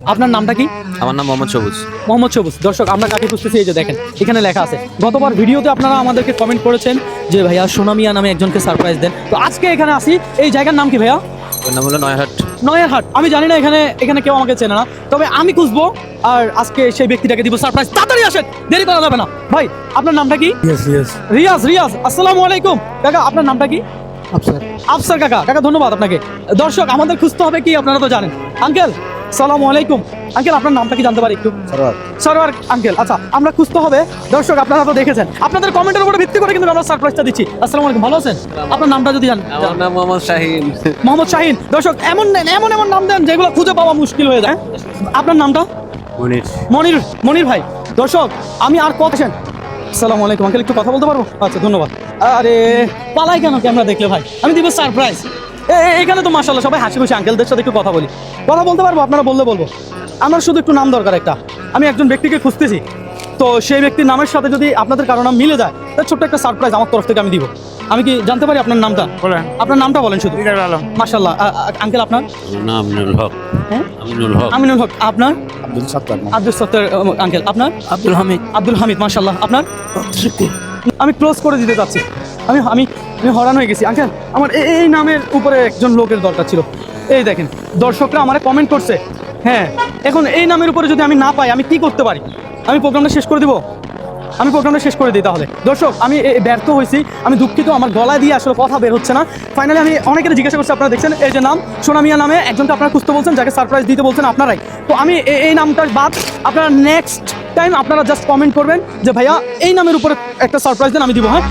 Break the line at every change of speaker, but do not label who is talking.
আপনার নামটা কি?
আমার নাম মোহাম্মদ সবুজ।
মোহাম্মদ সবুজ। দর্শক আমরা কাকে খুঁজতেছি এই যে দেখেন এখানে লেখা আছে। গতবার ভিডিওতে আপনারা আমাদেরকে কমেন্ট করেছেন যে ভাইয়া সোনামিয়া নামে একজনকে সারপ্রাইজ দেন। তো আজকে এখানে আসি, এই জায়গার নাম কি ভাইয়া?
ওর নাম হলো নয়ারহাট।
নয়ারহাট। আমি জানি না এখানে কেউ আমাকে চেনে না, তবে আমি খুঁজবো আর আজকে সেই ব্যক্তিটাকে দিব সারপ্রাইজ। তাড়াতাড়ি আসেন, দেরি করা যাবে না। ভাই আপনার নামটা কি? রিয়াজ। আসসালামু আলাইকুম কাকা, আপনার নামটা কি? আফসার কাকা ধন্যবাদ আপনাকে। দর্শক আমাদের খুঁজতে হবে কি আপনারা তো জানেন। আঙ্কেল আসসালামু আলাইকুম। আঙ্কেল আপনার নামটা কি জানতে পারি একটু? সরোয়ার আঙ্কেল। আচ্ছা আমরা খুঁজতে হবে। দর্শক আপনারা তো দেখেছেন, আপনাদের কমেন্টের উপরে ভিত্তি করে কিন্তু আমরা সারপ্রাইজটা দিচ্ছি। আসসালামু আলাইকুম, ভালো আছেন? আপনার নামটা যদি জানেন।
আমার নাম মোহাম্মদ শাহিন।
মোহাম্মদ শাহিন। দর্শক এমন নাম দেন যেগুলো খুঁজে পাওয়া মুশকিল হয়ে যায়। আপনার নামটা? মনির ভাই। দর্শক আমি আর কথা আসসালামু আলাইকুম আঙ্কেল, একটু কথা বলতে পারবো? আচ্ছা ধন্যবাদ। আরে পালাই কেন ক্যামেরা দেখলে ভাই? আমি দিব সারপ্রাইজ। এখানে তো মাশাআল্লাহ সবাই হাসি খুশি। আঙ্কেলদের সাথে একটু কথা বলতে পারবো? আপনারা বলবো। আমার শুধু একটু নাম দরকার একটা। আমি একজন ব্যক্তিকে খুঁজতেছি, তো সেই ব্যক্তির নামের সাথে যদি আপনাদের কারো নাম মিলে যায় তাহলে ছোট্ট একটা সারপ্রাইজ আমার তরফ থেকে আমি দিব। আমি কি জানতে পারি আপনার নামটা? আপনার নামটা বলেন শুধু। মাশাআল্লাহ। আঙ্কেল আপনার
নাম আমিনুল হক।
হ্যাঁ
আমিনুল হক।
আপনার? আব্দুল সত্তার। আঙ্কেল আপনার? আব্দুল হামিদ। মাশাআল্লাহ। আপনার? আমি ক্লোজ করে দিতে চাচ্ছি। আমি আমি আমি হরান হয়ে গেছি আঙ্কেল। আমার এই নামের উপরে একজন লোকের দরকার ছিল। এই দেখেন দর্শকরা আমারে কমেন্ট করছে। হ্যাঁ, এখন এই নামের উপরে যদি আমি না পাই আমি কি করতে পারি? আমি প্রোগ্রামটা শেষ করে দিব। আমি প্রোগ্রামটা শেষ করে দিই তাহলে। দর্শক আমি ব্যর্থ হয়েছি, আমি দুঃখিত। আমার গলা দিয়ে আসলে কথা বের হচ্ছে না। ফাইনালি আমি অনেকের জিজ্ঞাসা করছি, আপনারা দেখছেন এই যে নাম সোনামিয়া নামে একজনকে আপনারা খুঁজতে বলছেন, যাকে সারপ্রাইজ দিতে বলছেন আপনারাই। তো আমি এই নামটার বাদ আপনারা নেক্সট টাইম আপনারা জাস্ট কমেন্ট করবেন যে ভাইয়া এই নামের উপরে একটা সারপ্রাইজ দেন, আমি দিব। হ্যাঁ।